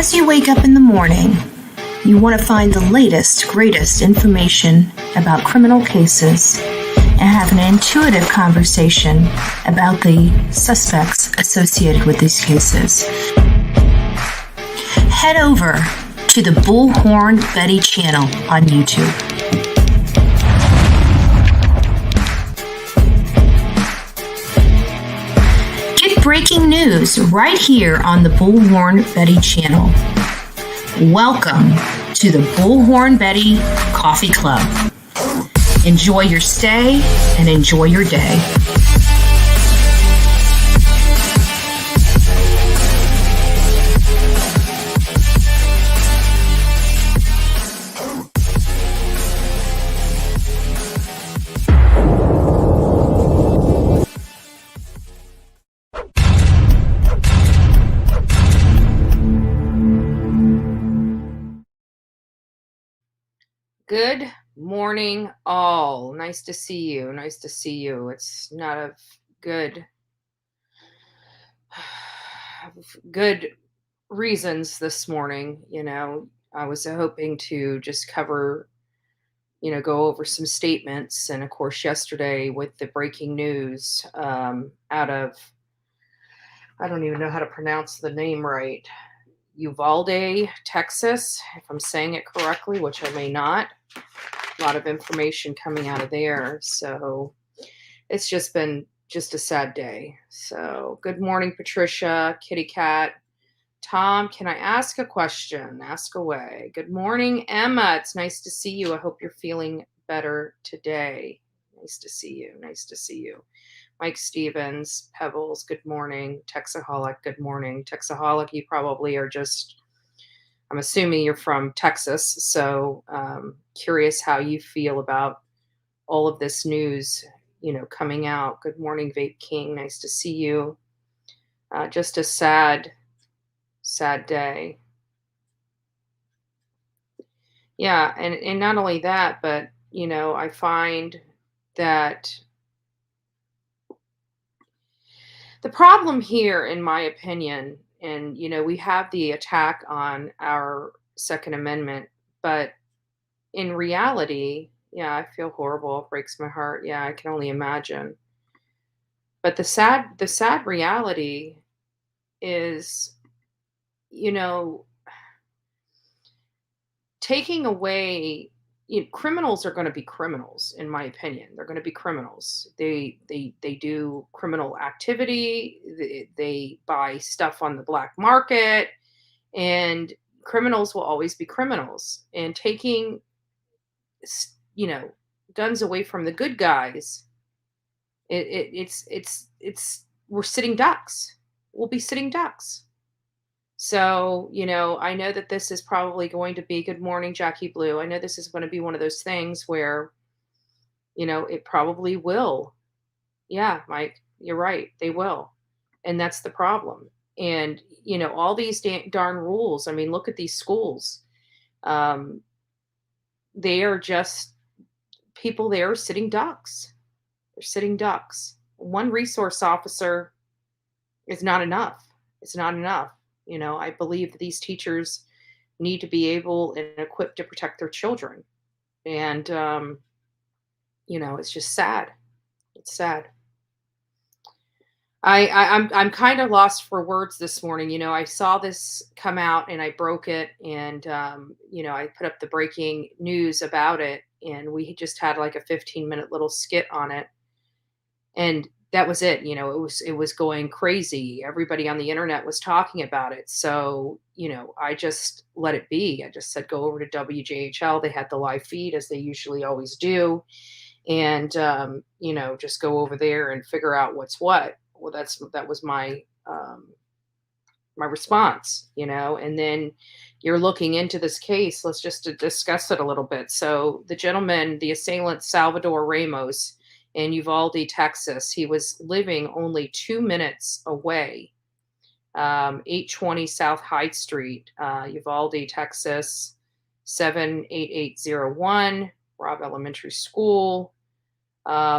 As you wake up in the morning, you want to find the latest, greatest information about criminal cases and have an intuitive conversation about the suspects associated with these cases. Head over to the Bullhorn Betty channel on YouTube. Get breaking news right here on the Bullhorn Betty channel. Welcome to the Bullhorn Betty Coffee Club. Enjoy your stay and enjoy your day. Good morning, all. Nice to see you. Nice to see you. It's not a good, good reasons this morning. I was hoping to just cover, go over some statements. And of course, yesterday with the breaking news out of, I don't even know how to pronounce the name right, Uvalde, Texas, if I'm saying it correctly, which I may not. A lot of information coming out of there. So it's just been just a sad day. So good morning, Patricia, Kitty Cat. Tom, can I ask a question? Ask away. Good morning, Emma. It's nice to see you. I hope you're feeling better today. Nice to see you. Nice to see you. Mike Stevens, Pebbles, good morning. Texaholic, good morning. Texaholic, you probably are just, I'm assuming you're from Texas. So curious how you feel about all of this news, coming out. Good morning, Vape King. Nice to see you. Just a sad, sad day. Yeah, and not only that, but I find that the problem here, in my opinion, and we have the attack on our Second Amendment, but in reality, yeah, I feel horrible. It breaks my heart. Yeah, I can only imagine. But the sad reality is, you know, taking away criminals are going to be criminals, in my opinion. They're going to be criminals. They do criminal activity. They buy stuff on the black market, and criminals will always be criminals. And taking s- you know guns away from the good guys, it's we're sitting ducks. We'll be sitting ducks. So, I know that this is probably going to be good morning, Jackie Blue. I know this is going to be one of those things where, it probably will. Yeah, Mike, you're right. They will. And that's the problem. And, all these darn rules. I mean, look at these schools. Um, they are just people there sitting ducks. They're sitting ducks. One resource officer is not enough. It's not enough. I believe that these teachers need to be able and equipped to protect their children. And it's just sad. It's sad. I'm kind of lost for words this morning. I saw this come out and I broke it, and I put up the breaking news about it, and we just had like a 15-minute little skit on it, and that was it. It was going crazy. Everybody on the internet was talking about it. So, I just let it be. I just said go over to WJHL. They had the live feed, as they usually always do, and just go over there and figure out what's what. Well, that was my response. And then you're looking into this case. Let's just discuss it a little bit. So the gentleman, the assailant, Salvador Ramos, in Uvalde, Texas, he was living only 2 minutes away, 820 South Hyde Street, Uvalde, Texas, 78801, Robb Elementary School.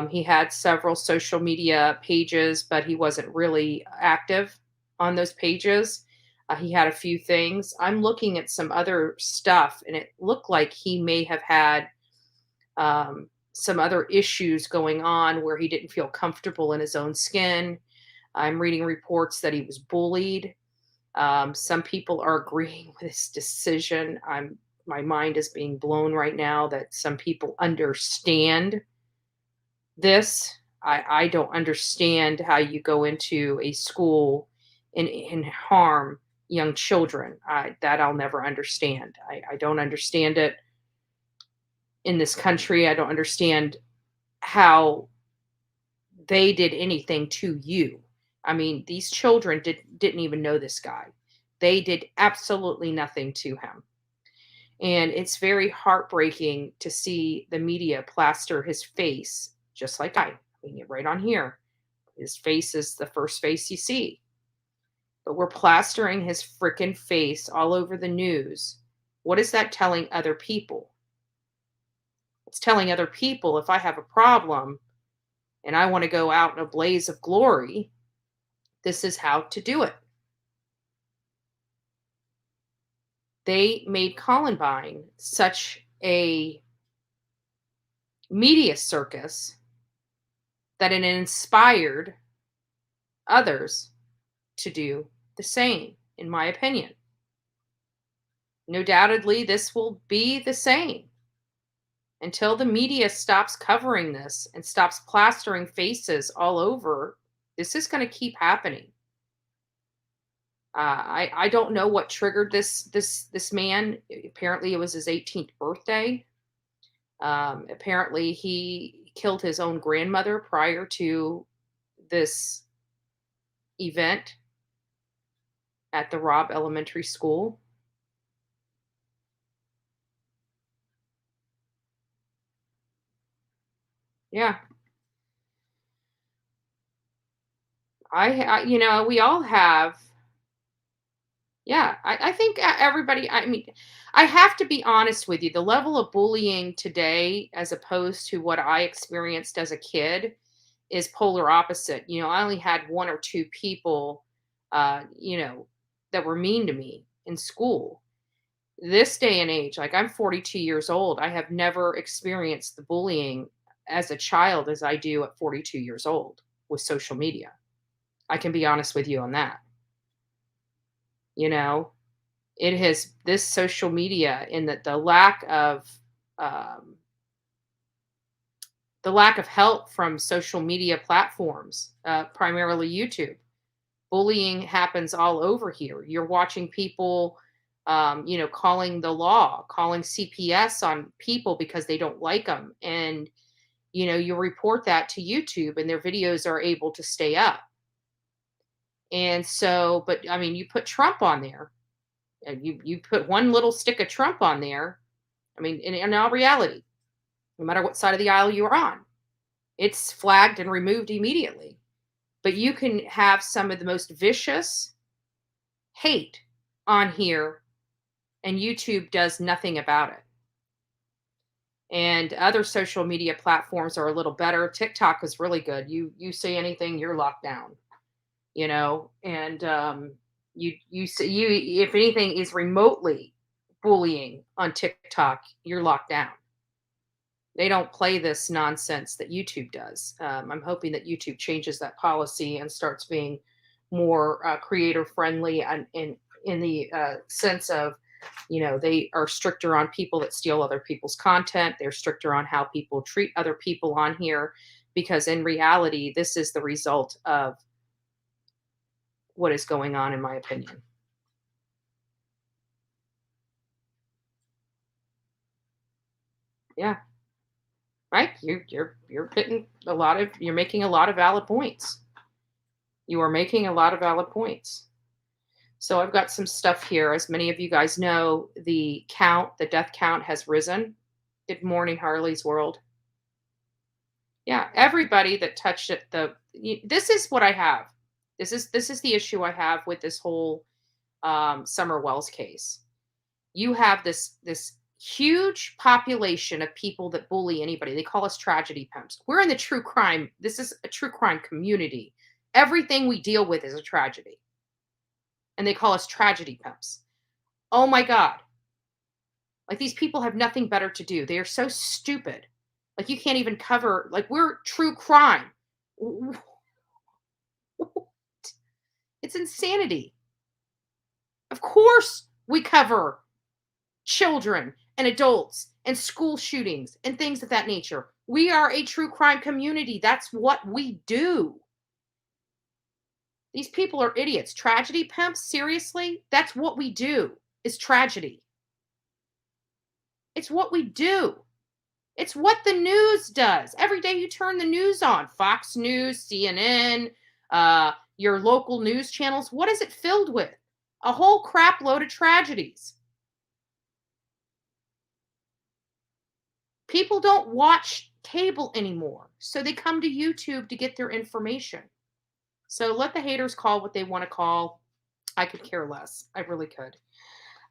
He had several social media pages, but he wasn't really active on those pages. He had a few things. I'm looking at some other stuff, and it looked like he may have had some other issues going on where he didn't feel comfortable in his own skin. I'm reading reports that he was bullied. Some people are agreeing with his decision. My mind is being blown right now that some people understand this. I don't understand how you go into a school and harm young children. That I'll never understand. I don't understand it in this country. I don't understand how they did anything to you. I mean, these children didn't even know this guy. They did absolutely nothing to him. And it's very heartbreaking to see the media plaster his face, just like I mean, right on here. His face is the first face you see. But we're plastering his freaking face all over the news. What is that telling other people? It's telling other people if I have a problem and I want to go out in a blaze of glory, this is how to do it. They made Columbine such a media circus that it inspired others to do the same, in my opinion. No doubtedly, this will be the same until the media stops covering this and stops plastering faces all over. This is going to keep happening. I don't know what triggered this man. Apparently, it was his 18th birthday. Apparently, he killed his own grandmother prior to this event at the Robb Elementary School. Yeah, we all have. Yeah, I think everybody. I mean, I have to be honest with you. The level of bullying today, as opposed to what I experienced as a kid, is polar opposite. I only had one or two people, that were mean to me in school. This day and age, like I'm 42 years old, I have never experienced the bullying as a child as I do at 42 years old with social media. I can be honest with you on that. You know, it has this social media in that um, the lack of help from social media platforms, primarily YouTube. Bullying happens all over here. You're watching people, calling the law, calling CPS on people because they don't like them, and you report that to YouTube, and their videos are able to stay up. And so, but I mean, you put Trump on there, and you put one little stick of Trump on there. I mean, in all reality, no matter what side of the aisle you're on, it's flagged and removed immediately. But you can have some of the most vicious hate on here, and YouTube does nothing about it. And other social media platforms are a little better. TikTok is really good. You say anything, you're locked down. And you say you if anything is remotely bullying on TikTok, you're locked down. They don't play this nonsense that YouTube does. I'm hoping that YouTube changes that policy and starts being more creator friendly, and in the sense of, they are stricter on people that steal other people's content. They're stricter on how people treat other people on here, because in reality, this is the result of what is going on, in my opinion. Yeah. Right? You're making a lot of valid points. You are making a lot of valid points. So I've got some stuff here. As many of you guys know, the death count has risen. Good morning, Harley's World. Yeah, everybody that touched it. This is what I have. This is the issue I have with this whole Summer Wells case. You have this huge population of people that bully anybody. They call us tragedy pimps. We're in the true crime. This is a true crime community. Everything we deal with is a tragedy. And they call us tragedy pimps. Oh my God. Like, these people have nothing better to do. They are so stupid. Like, you can't even cover, like, we're true crime. It's insanity. Of course we cover children and adults and school shootings and things of that nature. We are a true crime community. That's what we do. These people are idiots. Tragedy pimps, seriously? That's what we do, is tragedy. It's what we do. It's what the news does. Every day you turn the news on, Fox News, CNN, your local news channels, what is it filled with? A whole crap load of tragedies. People don't watch cable anymore, so they come to YouTube to get their information. So let the haters call what they want to call. I could care less. I really could.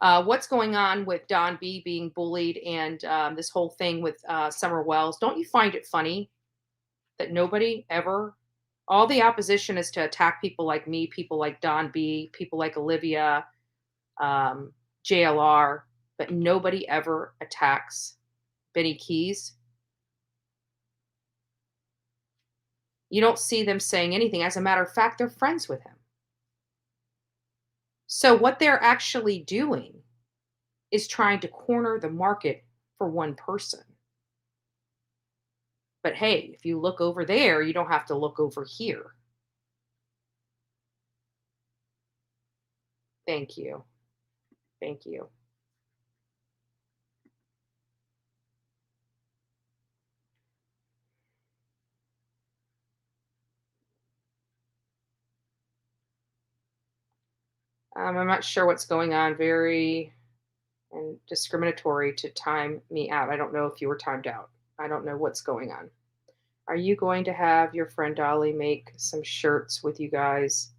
What's going on with Don B being bullied and this whole thing with Summer Wells? Don't you find it funny that nobody ever, all the opposition is to attack people like me, people like Don B, people like Olivia, um, JLR, but nobody ever attacks Benny Keys? You don't see them saying anything. As a matter of fact, they're friends with him. So what they're actually doing is trying to corner the market for one person. But hey, if you look over there, you don't have to look over here. Thank you. Thank you. I'm not sure what's going on. Very and discriminatory to time me out. I don't know if you were timed out. I don't know what's going on. Are you going to have your friend Dolly make some shirts with you guys?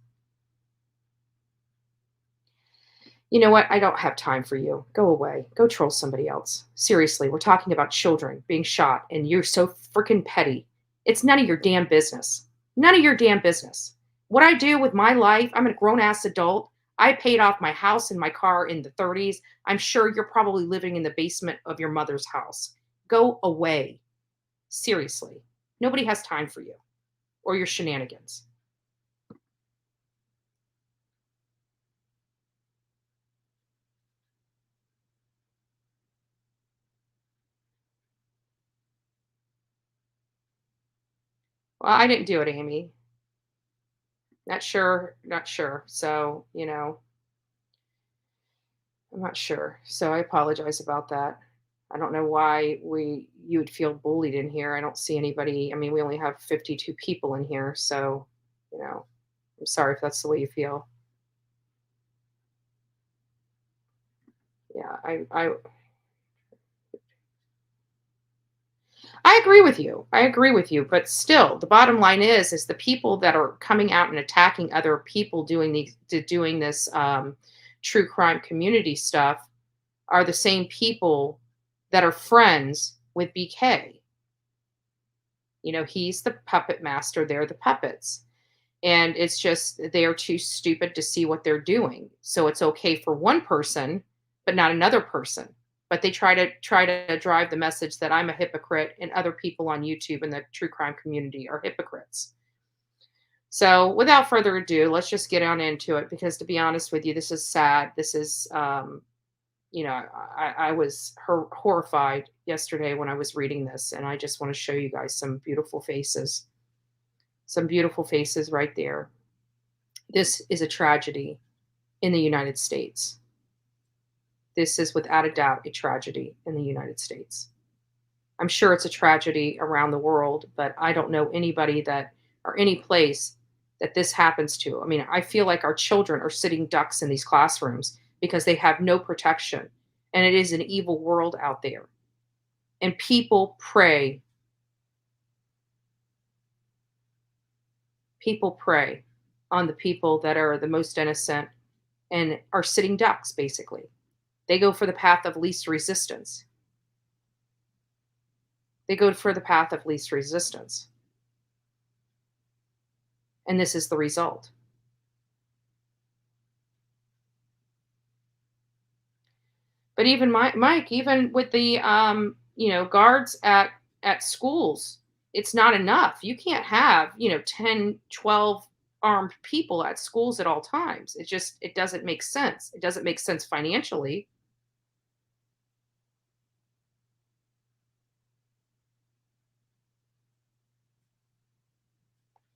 You know what? I don't have time for you. Go away. Go troll somebody else. Seriously, we're talking about children being shot and you're so freaking petty. It's none of your damn business. None of your damn business. What I do with my life, I'm a grown ass adult. I paid off my house and my car in the 30s. I'm sure you're probably living in the basement of your mother's house. Go away. Seriously. Nobody has time for you or your shenanigans. Well, I didn't do it, Amy. Not sure, not sure. So, I'm not sure. So I apologize about that. I don't know why you would feel bullied in here. I don't see anybody. I mean, we only have 52 people in here, so, you know, I'm sorry if that's the way you feel. Yeah, I agree with you. I agree with you, but still, the bottom line is the people that are coming out and attacking other people doing this true crime community stuff are the same people that are friends with BK. He's the puppet master, they're the puppets. And it's just they're too stupid to see what they're doing. So it's okay for one person, but not another person. But they try to drive the message that I'm a hypocrite and other people on YouTube and the true crime community are hypocrites. So without further ado, let's just get on into it because to be honest with you, this is sad. This is I was horrified yesterday when I was reading this, and I just want to show you guys some beautiful faces. Some beautiful faces right there. This is a tragedy in the United States. This is without a doubt a tragedy in the United States. I'm sure it's a tragedy around the world, but I don't know anybody or any place that this happens to. I mean, I feel like our children are sitting ducks in these classrooms because they have no protection. And it is an evil world out there. And people prey. People prey on the people that are the most innocent and are sitting ducks, basically. They go for the path of least resistance. They go for the path of least resistance. And this is the result. But even Mike, even with the guards at schools, it's not enough. You can't have 10, 12 armed people at schools at all times. It doesn't make sense. It doesn't make sense financially.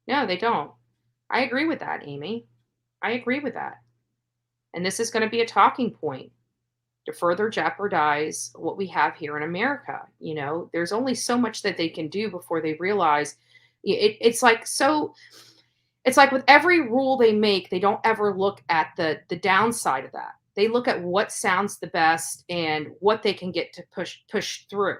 No, they don't. I agree with that, Amy. I agree with that. And this is going to be a talking point to further jeopardize what we have here in America. There's only so much that they can do before they realize it's like with every rule they make, they don't ever look at the downside of that. They look at what sounds the best and what they can get to push through.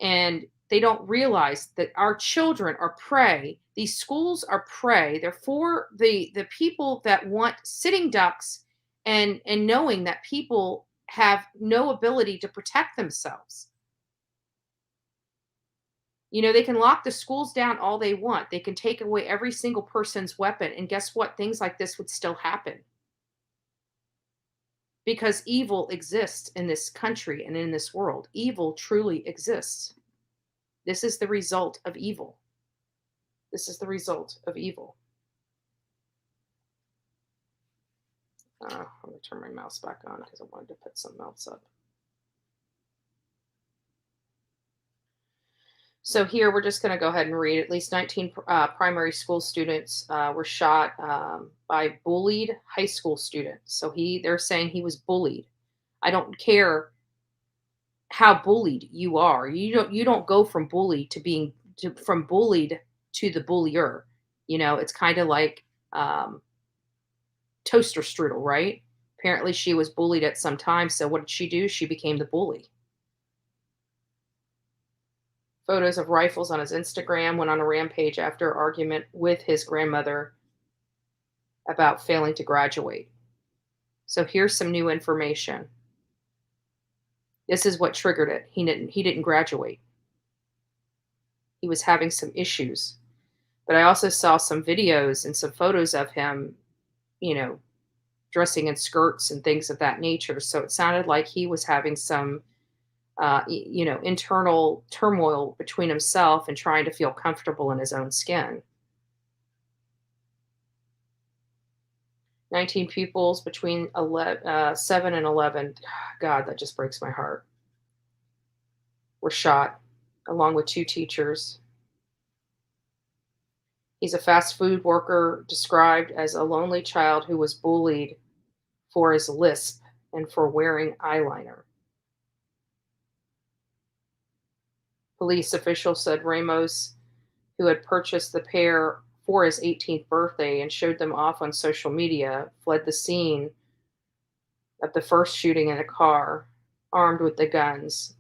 And they don't realize that our children are prey. These schools are prey. They're for the people that want sitting ducks and knowing that people have no ability to protect themselves. They can lock the schools down all they want. They can take away every single person's weapon. And guess what? Things like this would still happen because evil exists in this country and in this world. Evil truly exists. This is the result of evil. This is the result of evil. I'm going to turn my mouse back on because I wanted to put something else up. So here we're just going to go ahead and read. At least 19 primary school students were shot by bullied high school students. So they're saying he was bullied. I don't care how bullied you are. You don't go from bully from bullied to the bullier. It's kind of like toaster strudel, right? Apparently she was bullied at some time. So what did she do? She became the bully. Photos of rifles on his Instagram, went on a rampage after argument with his grandmother about failing to graduate. So here's some new information. This is what triggered it. He didn't graduate. He was having some issues. But I also saw some videos and some photos of him, dressing in skirts and things of that nature. So it sounded like he was having some internal turmoil between himself and trying to feel comfortable in his own skin. 19 pupils between 7 and 11. God, that just breaks my heart. Were shot, along with 2 teachers. He's a fast food worker described as a lonely child who was bullied for his lisp and for wearing eyeliner. Police officials said Ramos, who had purchased the pair for his 18th birthday and showed them off on social media, fled the scene of the first shooting in a car, armed with the guns.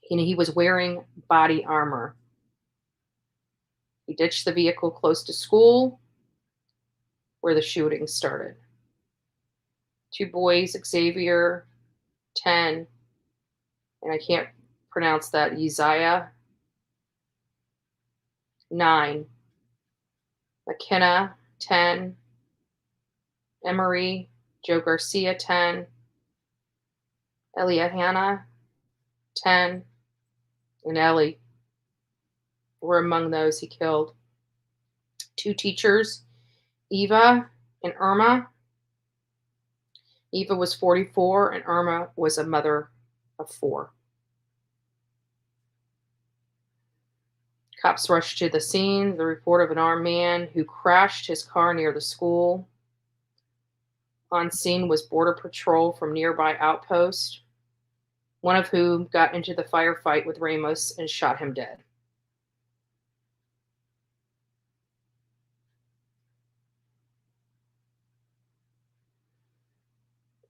He was wearing body armor. He ditched the vehicle close to school where the shooting started. 2 boys, Xavier, 10, and I can't pronounce that, Uzziah, 9, McKenna, 10, Emery, Joe Garcia, 10, Eliahana, 10, and Ellie were among those he killed. 2 teachers, Eva and Irma. Eva was 44 and Irma was a mother of 4. Cops rushed to the scene. The report of an armed man who crashed his car near the school. On scene was Border Patrol from nearby outpost, one of whom got into the firefight with Ramos and shot him dead.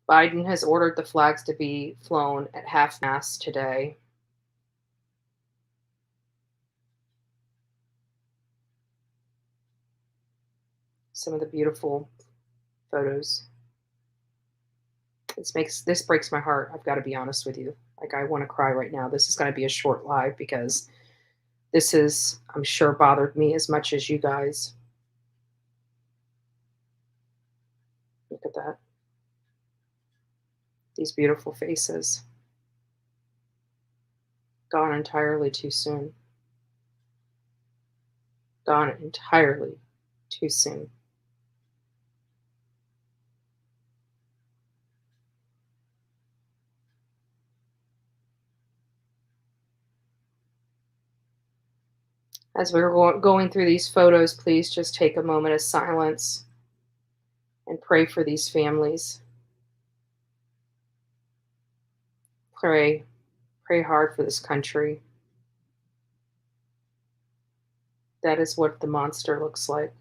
Biden has ordered the flags to be flown at half-mast today. Some of the beautiful photos. This breaks my heart. I've got to be honest with you. Like, I want to cry right now. This is going to be a short live because this is, I'm sure, bothered me as much as you guys. Look at that. These beautiful faces. Gone entirely too soon. Gone entirely too soon. As we're going through these photos, please just take a moment of silence and pray for these families. Pray hard for this country. That is what the monster looks like.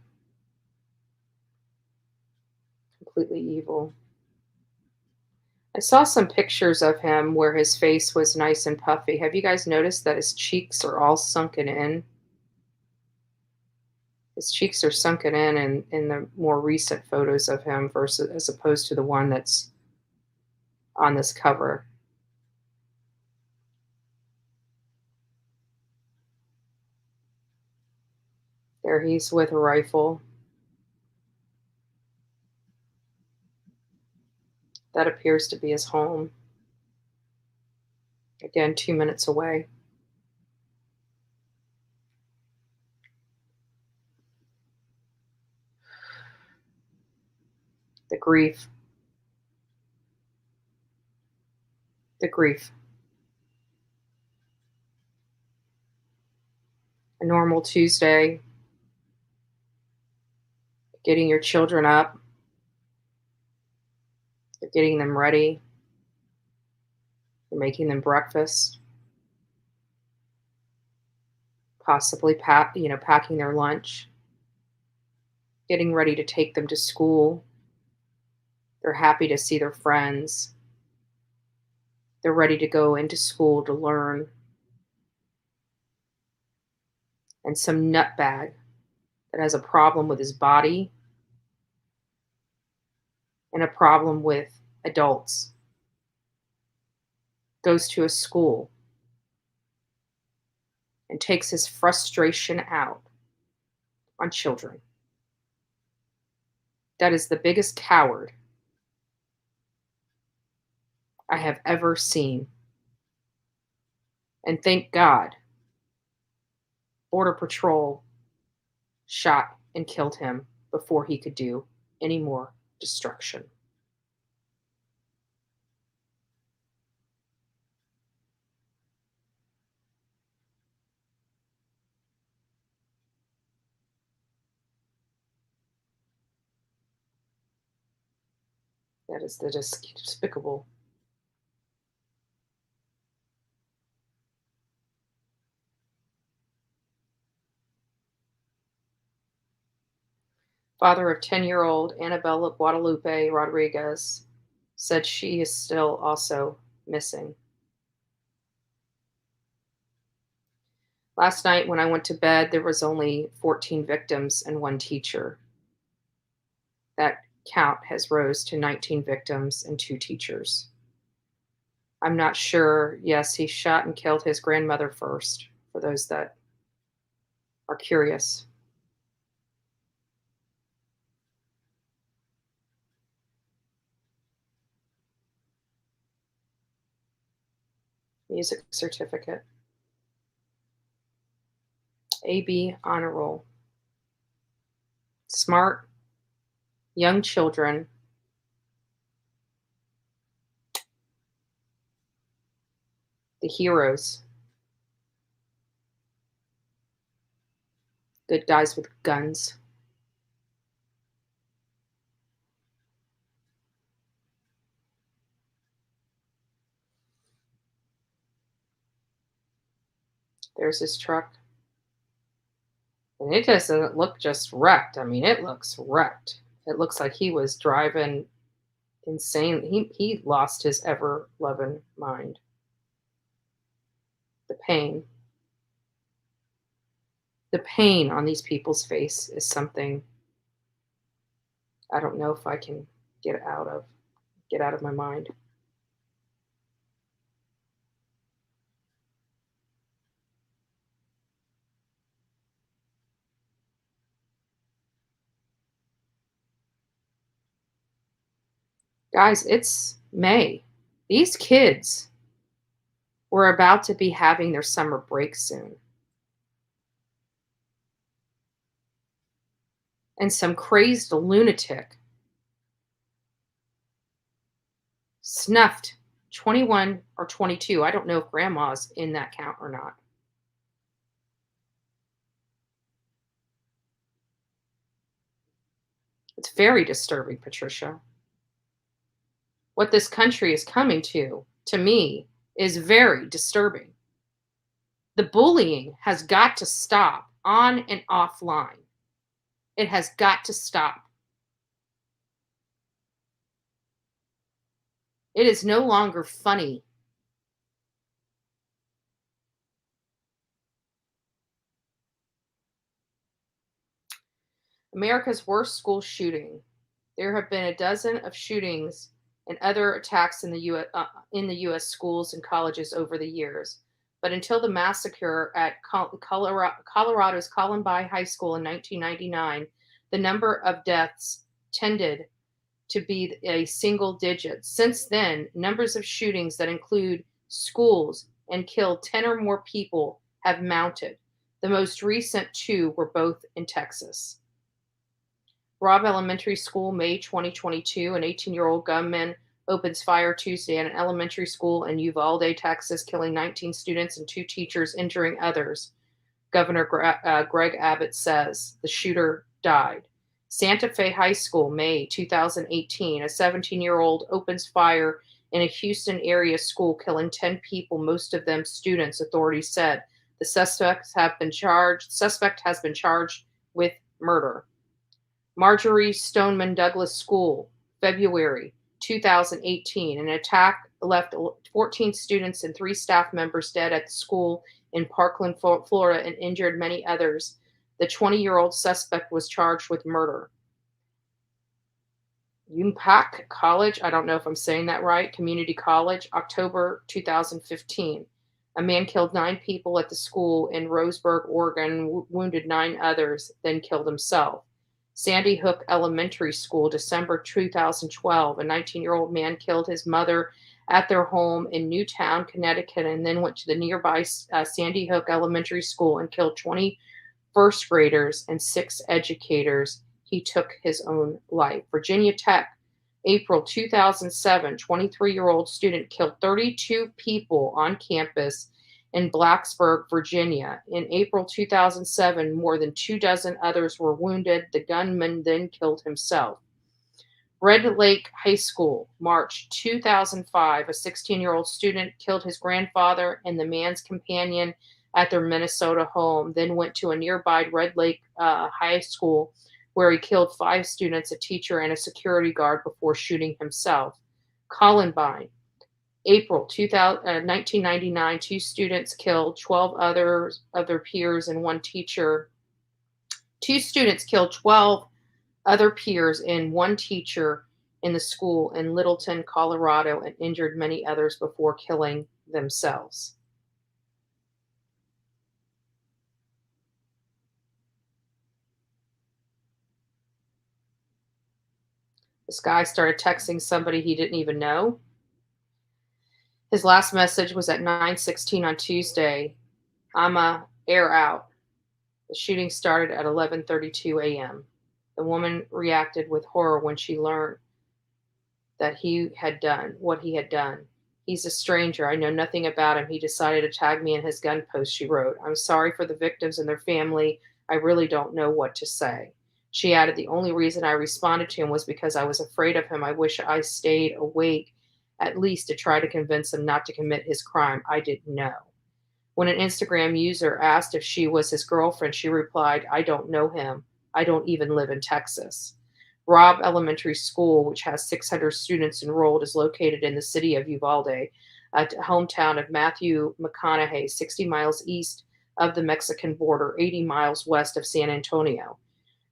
Completely evil. I saw some pictures of him where his face was nice and puffy. Have you guys noticed that his cheeks are all sunken in? His cheeks are sunken in the more recent photos of him versus as opposed to the one that's on this cover. There he's with a rifle. That appears to be his home. Again, 2 minutes away. The grief. The grief. A normal Tuesday, getting your children up, you're getting them ready, you're making them breakfast, possibly packing their lunch, getting ready to take them to school. They're happy to see their friends. They're ready to go into school to learn. And some nutbag that has a problem with his body and a problem with adults goes to a school and takes his frustration out on children. That is the biggest coward I have ever seen. And thank God, Border Patrol shot and killed him before he could do any more destruction. That is the despicable. Father of 10-year-old Annabella Guadalupe Rodriguez said she is still also missing. Last night when I went to bed, there was only 14 victims and 1 teacher. That count has rose to 19 victims and 2 teachers. I'm not sure. Yes, he shot and killed his grandmother first, for those that are curious. Music certificate. AB honor roll. Smart, young children. The heroes. Good guys with guns. There's his truck. And it doesn't look just wrecked. I mean, it looks wrecked. It looks like he was driving insane. He lost his ever-loving mind. The pain. The pain on these people's face is something I don't know if I can get out of my mind. Guys, it's May. These kids were about to be having their summer break soon. And some crazed lunatic snuffed 21 or 22. I don't know if grandma's in that count or not. It's very disturbing, Patricia. What this country is coming to me, is very disturbing. The bullying has got to stop on and offline. It has got to stop. It is no longer funny. America's worst school shooting. There have been a dozen of shootings and other attacks in the U.S. schools and colleges over the years. But until the massacre at Colorado's Columbine High School in 1999, the number of deaths tended to be a single digit. Since then, numbers of shootings that include schools and killed 10 or more people have mounted. The most recent two were both in Texas. Robb Elementary School, May 2022, an 18-year-old gunman opens fire Tuesday at an elementary school in Uvalde, Texas, killing 19 students and 2 teachers, injuring others. Governor Greg Abbott says the shooter died. Santa Fe High School, May 2018, a 17-year-old opens fire in a Houston area school, killing 10 people, most of them students, authorities said. The suspect has been charged with murder. Marjorie Stoneman Douglas School, February 2018. An attack left 14 students and 3 staff members dead at the school in Parkland, Florida, and injured many others. The 20-year-old suspect was charged with murder. Umpaq College, I don't know if I'm saying that right, Community College, October 2015. A man killed 9 people at the school in Roseburg, Oregon, wounded 9 others, then killed himself. Sandy Hook Elementary School, December 2012. A 19-year-old man killed his mother at their home in Newtown, Connecticut, and then went to the nearby Sandy Hook Elementary School and killed 20 first graders and 6 educators. He took his own life. Virginia Tech, April 2007, 23-year-old student killed 32 people on campus in Blacksburg, Virginia. In April 2007, more than 24 others were wounded. The gunman then killed himself. Red Lake High School, March 2005, a 16-year-old student killed his grandfather and the man's companion at their Minnesota home, then went to a nearby Red Lake High School where he killed 5 students, a teacher, and a security guard before shooting himself. Columbine, April 1999, 2 students killed 12 others of their peers and 1 teacher. 2 students killed 12 other peers and 1 teacher in the school in Littleton, Colorado, and injured many others before killing themselves. This guy started texting somebody he didn't even know. His last message was at 9:16 on Tuesday. "I'ma air out." The shooting started at 11:32 a.m. The woman reacted with horror when she learned that what he had done. "He's a stranger. I know nothing about him. He decided to tag me in his gun post," she wrote. "I'm sorry for the victims and their family. I really don't know what to say." She added, "The only reason I responded to him was because I was afraid of him. I wish I stayed awake at least to try to convince him not to commit his crime. I didn't know." When an Instagram user asked if she was his girlfriend, she replied, "I don't know him. I don't even live in Texas." Robb Elementary School, which has 600 students enrolled, is located in the city of Uvalde, a hometown of Matthew McConaughey, 60 miles east of the Mexican border, 80 miles west of San Antonio.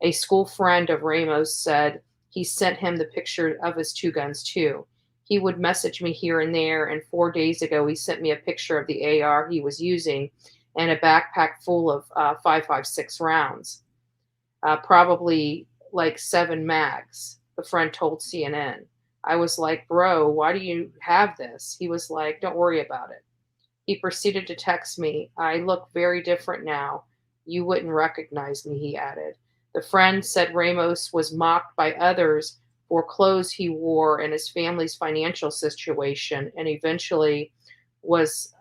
A school friend of Ramos said he sent him the picture of his 2 guns too. "He would message me here and there, and 4 days ago he sent me a picture of the AR he was using and a backpack full of 5.56 rounds, probably like 7 mags," the friend told CNN. "I was like, 'Bro, why do you have this?' He was like, 'Don't worry about it.' He proceeded to text me, 'I look very different now. You wouldn't recognize me," he added. The friend said Ramos was mocked by others for clothes he wore and his family's financial situation, and eventually was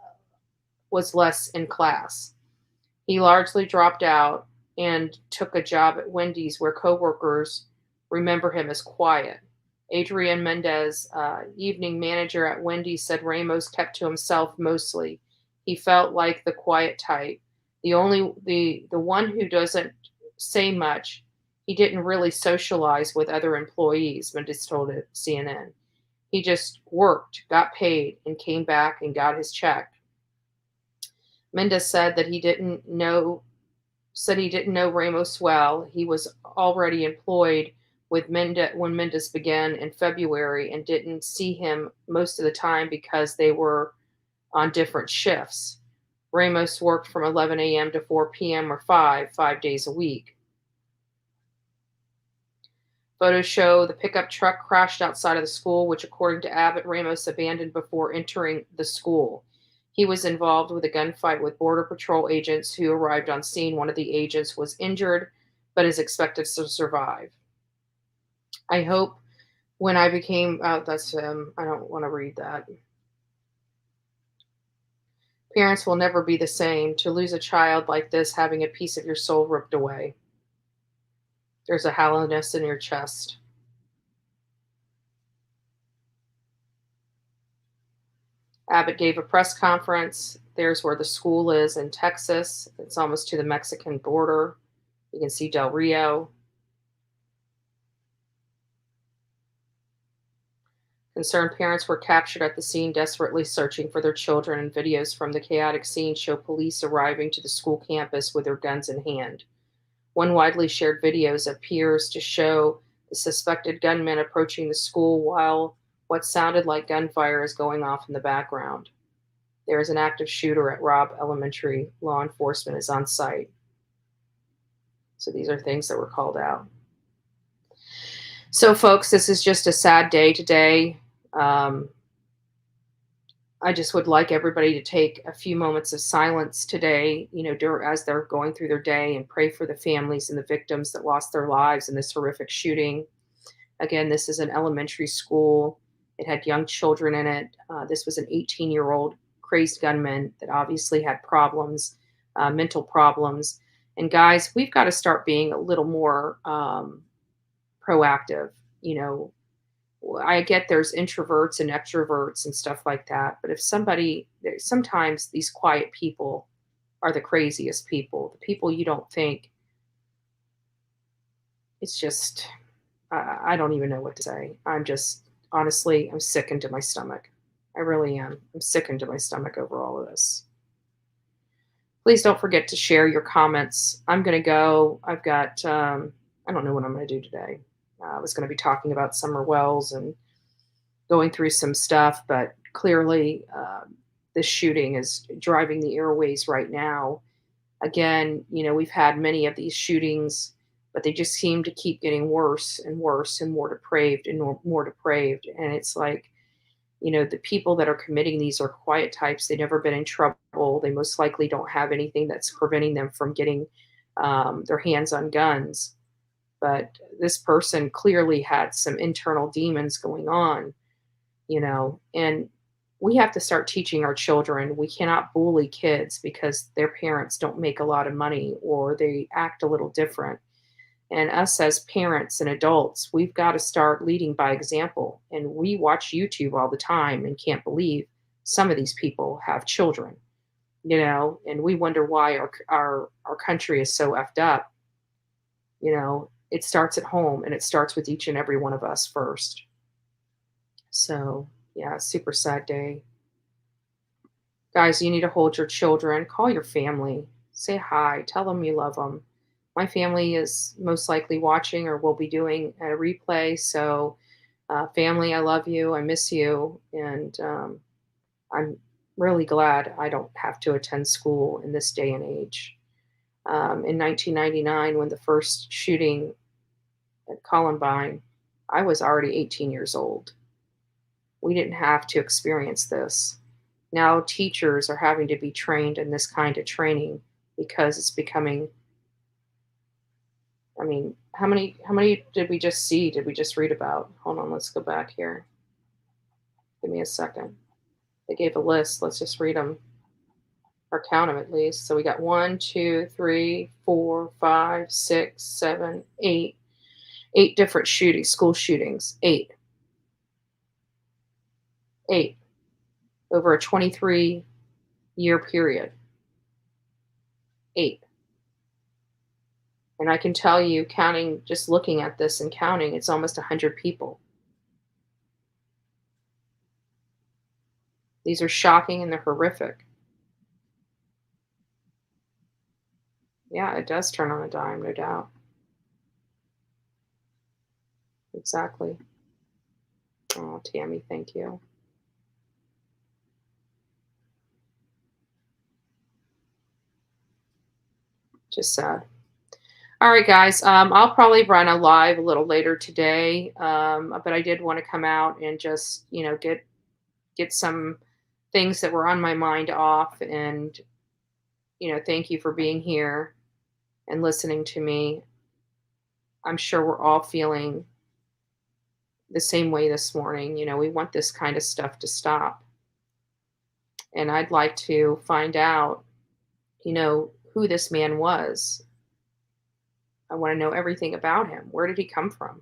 less in class. He largely dropped out and took a job at Wendy's, where coworkers remember him as quiet. Adrian Mendez, evening manager at Wendy's, said Ramos kept to himself mostly. He felt like the quiet type, the one who doesn't say much. He didn't really socialize with other employees, Mendez told CNN. He just worked, got paid, and came back and got his check. Mendez said that he didn't know said he didn't know Ramos well. He was already employed with Mendez when Mendez began in February and didn't see him most of the time because they were on different shifts. Ramos worked from 11 a.m. to 4 p.m. or 5 days a week. Photos show the pickup truck crashed outside of the school, which, according to Abbott, Ramos abandoned before entering the school. He was involved with a gunfight with Border Patrol agents who arrived on scene. One of the agents was injured, but is expected to survive. I hope when I became, that's, I don't want to read that. Parents will never be the same. To lose a child like this, having a piece of your soul ripped away. There's a hollowness in your chest. Abbott gave a press conference. There's where the school is in Texas. It's almost to the Mexican border. You can see Del Rio. Concerned parents were captured at the scene, desperately searching for their children, and videos from the chaotic scene show police arriving to the school campus with their guns in hand. One widely shared video appears to show the suspected gunman approaching the school while what sounded like gunfire is going off in the background. There is an active shooter at Robb Elementary. Law enforcement is on site. So these are things that were called out. So, folks, this is just a sad day today. I just would like everybody to take a few moments of silence today, as they're going through their day, and pray for the families and the victims that lost their lives in this horrific shooting. Again, this is an elementary school. It had young children in it. This was an 18-year-old crazed gunman that obviously had problems, mental problems. And guys, we've got to start being a little more proactive. I get there's introverts and extroverts and stuff like that, but sometimes these quiet people are the craziest people, the people you don't think. It's just, I don't even know what to say. Honestly, I'm sickened to my stomach. I really am. I'm sickened to my stomach over all of this. Please don't forget to share your comments. I'm going to go. I've got, I don't know what I'm going to do today. I was going to be talking about Summer Wells and going through some stuff, but clearly this shooting is driving the airways right now. Again, we've had many of these shootings, but they just seem to keep getting worse and worse and more depraved and more depraved. And it's like, the people that are committing these are quiet types. They've never been in trouble. They most likely don't have anything that's preventing them from getting their hands on guns. But this person clearly had some internal demons going on, and we have to start teaching our children. We cannot bully kids because their parents don't make a lot of money or they act a little different. And us as parents and adults, we've got to start leading by example. And we watch YouTube all the time and can't believe some of these people have children, and we wonder why our country is so effed up. It starts at home, and it starts with each and every one of us first. So, yeah, super sad day. Guys, you need to hold your children, call your family, say hi, tell them you love them. My family is most likely watching or will be doing a replay. So, family, I love you. I miss you. And I'm really glad I don't have to attend school in this day and age. In 1999, when the first shooting at Columbine, I was already 18 years old. We didn't have to experience this. Now teachers are having to be trained in this kind of training because it's becoming, how many did we just see? Did we just read about? Hold on, let's go back here. Give me a second. They gave a list. Let's just read them or count them at least. So we got 1, 2, 3, 4, 5, 6, 7, 8. 8 different shootings, school shootings. 8 over a 23-year period. 8. And I can tell you, counting, just looking at this and counting, it's almost 100 people. These are shocking and they're horrific. Yeah, it does turn on a dime, no doubt. Exactly. Oh, Tammy, thank you. Just sad. All right, guys. I'll probably run a live a little later today, but I did want to come out and just, get some things that were on my mind off, and thank you for being here and listening to me. I'm sure we're all feeling the same way this morning. We want this kind of stuff to stop, and I'd like to find out, who this man was. I want to know everything about him. Where did he come from?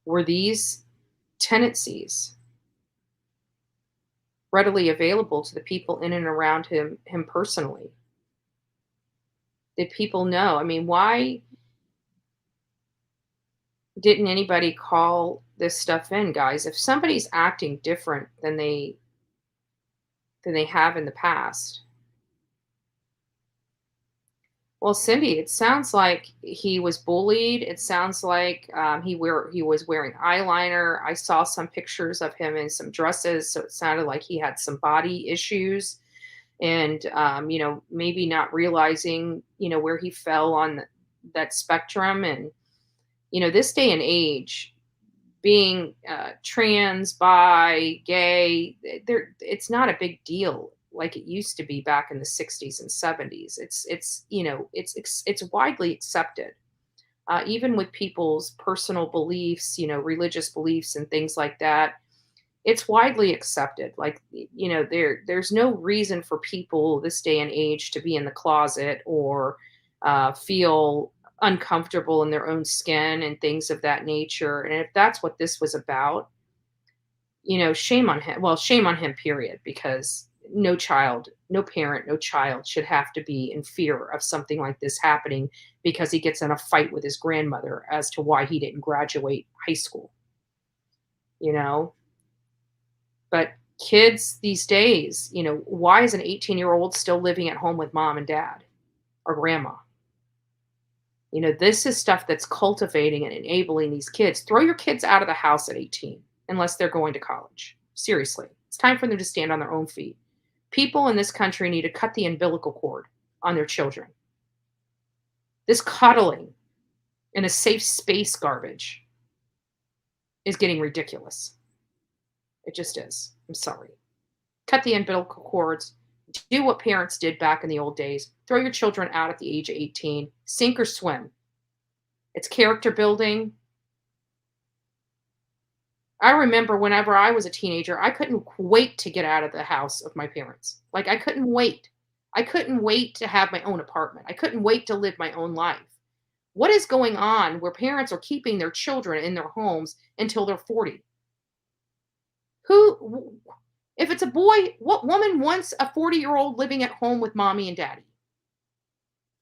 Were these tendencies readily available to the people in and around him personally? Did people know? I mean, why didn't anybody call this stuff in, guys? If somebody's acting different than they have in the past. Well, Cindy, it sounds like he was bullied. It sounds like he was wearing eyeliner. I saw some pictures of him in some dresses, so it sounded like he had some body issues, and maybe not realizing where he fell on that spectrum. And this day and age, being trans, bi, gay, it's not a big deal like it used to be back in the 60s and 70s. It's widely accepted, even with people's personal beliefs, religious beliefs and things like that. It's widely accepted. Like, there's no reason for people this day and age to be in the closet or feel uncomfortable in their own skin and things of that nature. And if that's what this was about, shame on him. Well, shame on him, period, because no child, no parent, no child should have to be in fear of something like this happening because he gets in a fight with his grandmother as to why he didn't graduate high school, you know? But kids these days, why is an 18-year-old still living at home with mom and dad or grandma? This is stuff that's cultivating and enabling these kids. Throw your kids out of the house at 18 unless they're going to college. Seriously. It's time for them to stand on their own feet. People in this country need to cut the umbilical cord on their children. This coddling in a safe space garbage is getting ridiculous. It just is. I'm sorry. Cut the umbilical cords. Do what parents did back in the old days. Throw your children out at the age of 18. Sink or swim. It's character building. I remember whenever I was a teenager, I couldn't wait to get out of the house of my parents. Like, I couldn't wait. I couldn't wait to have my own apartment. I couldn't wait to live my own life. What is going on where parents are keeping their children in their homes until they're 40? If it's a boy, what woman wants a 40-year-old living at home with mommy and daddy?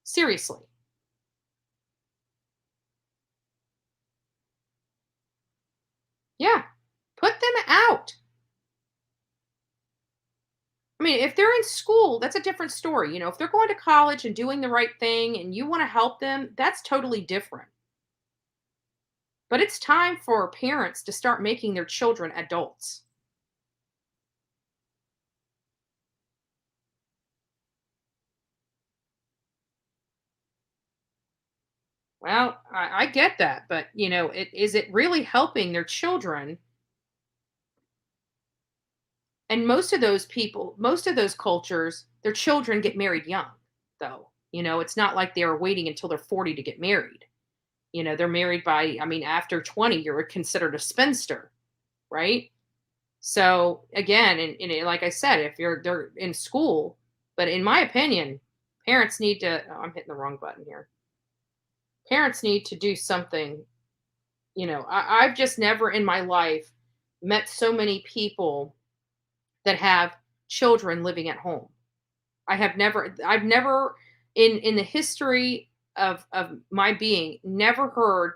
Seriously. Yeah. Put them out. I mean, if they're in school, that's a different story. If they're going to college and doing the right thing and you want to help them, that's totally different. But it's time for parents to start making their children adults. Well, I get that, but is it really helping their children? And most of those people, most of those cultures, their children get married young, though. It's not like they're waiting until they're 40 to get married. They're married by, I mean, after 20, you're considered a spinster, right? So again, and like I said, if they're in school, but in my opinion, parents need to, oh, I'm hitting the wrong button here. Parents need to do something. I've just never in my life met so many people that have children living at home. I've never in the history of my being, never heard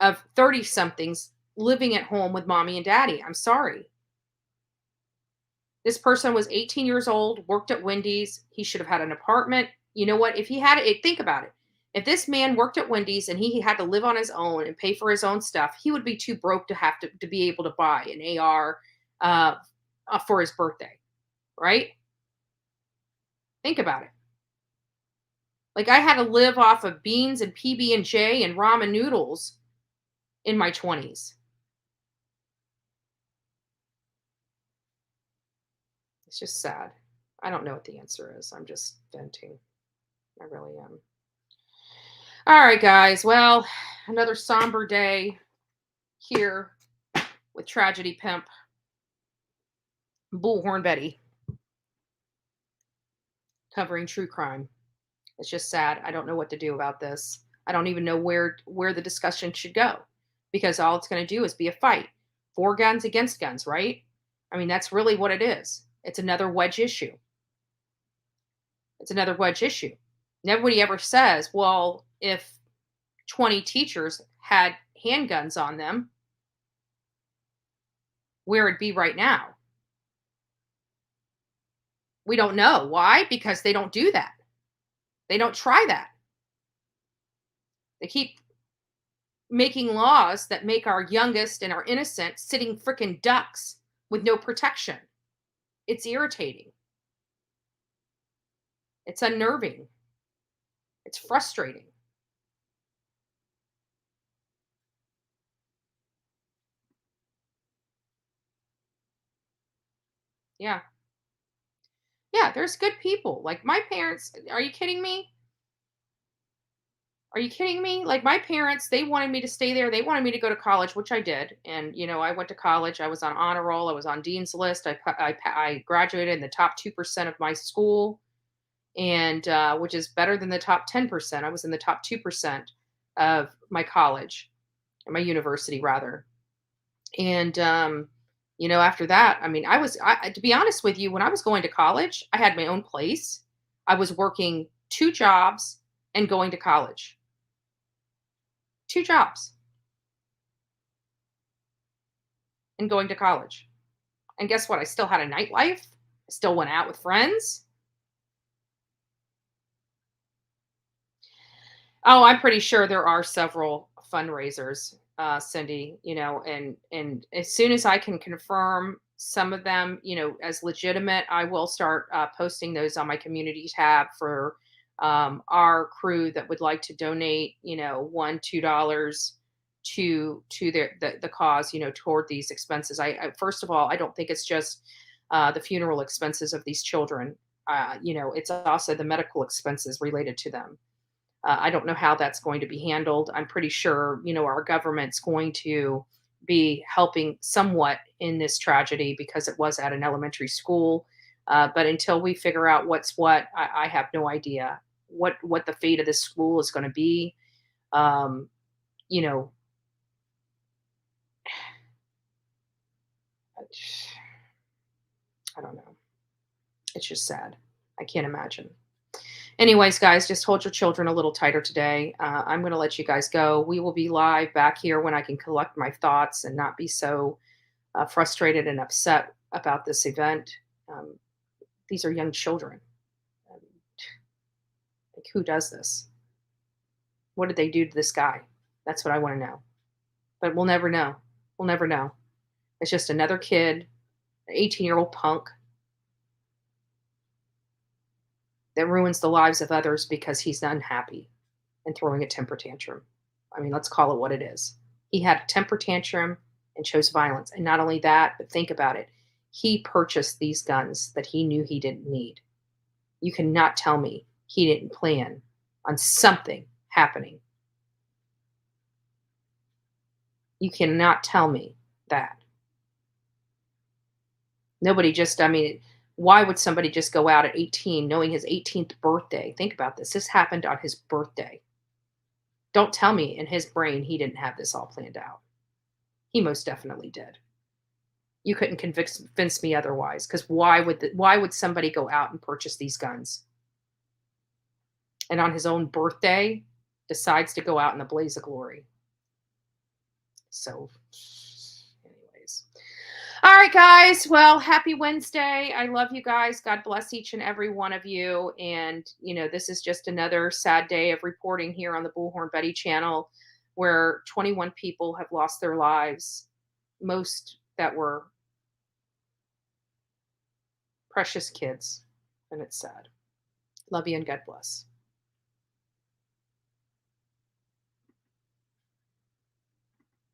of 30 somethings living at home with mommy and daddy. I'm sorry. This person was 18 years old, worked at Wendy's. He should have had an apartment. You know what? If he had it, think about it. If this man worked at Wendy's and he had to live on his own and pay for his own stuff, he would be too broke to have to be able to buy an AR uh, for his birthday, right? Think about it. Like I had to live off of beans and PB&J and ramen noodles in my 20s. It's just sad. I don't know what the answer is. I'm just venting. I really am. All right, guys. Well, another somber day here with Tragedy Pimp, Bullhorn Betty, covering true crime. It's just sad. I don't know what to do about this. I don't even know where the discussion should go, because all it's going to do is be a fight. For guns against guns, right? I mean, that's really what it is. It's another wedge issue. It's another wedge issue. Nobody ever says, well, if 20 teachers had handguns on them, where it'd be right now. We don't know. Why? Because they don't do that. They don't try that. They keep making laws that make our youngest and our innocent sitting freaking ducks with no protection. It's irritating. It's unnerving. It's frustrating. Yeah. Yeah, there's good people. Like my parents, are you kidding me? Are you kidding me? Like my parents, they wanted me to stay there. They wanted me to go to college, which I did. And I went to college. I was on honor roll. I was on dean's list. I graduated in the top 2% of my school, and which is better than the top 10%. I was in the top 2% of my college, or my university rather. And after that, I mean, to be honest with you, when I was going to college, I had my own place. I was working 2 jobs and going to college. 2 jobs and going to college. And guess what? I still had a nightlife. I still went out with friends. Oh, I'm pretty sure there are several fundraisers, Cindy, and as soon as I can confirm some of them, as legitimate, I will start posting those on my community tab for our crew that would like to donate, $1, $2 to the cause, toward these expenses. I first of all, I don't think it's just the funeral expenses of these children. It's also the medical expenses related to them. I don't know how that's going to be handled. I'm pretty sure, our government's going to be helping somewhat in this tragedy because it was at an elementary school. But until we figure out what's what, I have no idea what the fate of this school is going to be. Um, you know, I don't know. It's just sad. I can't imagine. Anyways, guys, just hold your children a little tighter today. I'm going to let you guys go. We will be live back here when I can collect my thoughts and not be so frustrated and upset about this event. Um, these are young children. Um, like, who does this? What did they do to this guy? That's what I want to know. But we'll never know. We'll never know. It's just another kid, an 18-year-old punk that ruins the lives of others because he's unhappy and throwing a temper tantrum. I mean, let's call it what it is. He had a temper tantrum and chose violence. And not only that, but think about it. He purchased these guns that he knew he didn't need. You cannot tell me he didn't plan on something happening. You cannot tell me that. Nobody just, I mean, why would somebody just go out at 18 knowing his 18th birthday? Think about this. This happened on his birthday. Don't tell me in his brain he didn't have this all planned out. He most definitely did. You couldn't convince me otherwise, because why would somebody go out and purchase these guns? And on his own birthday, decides to go out in a blaze of glory. So, anyways. All right, guys. Well, happy Wednesday. I love you guys. God bless each and every one of you. And, this is just another sad day of reporting here on the Bullhorn Betty channel where 21 people have lost their lives, most that were precious kids. And it's sad. Love you and God bless.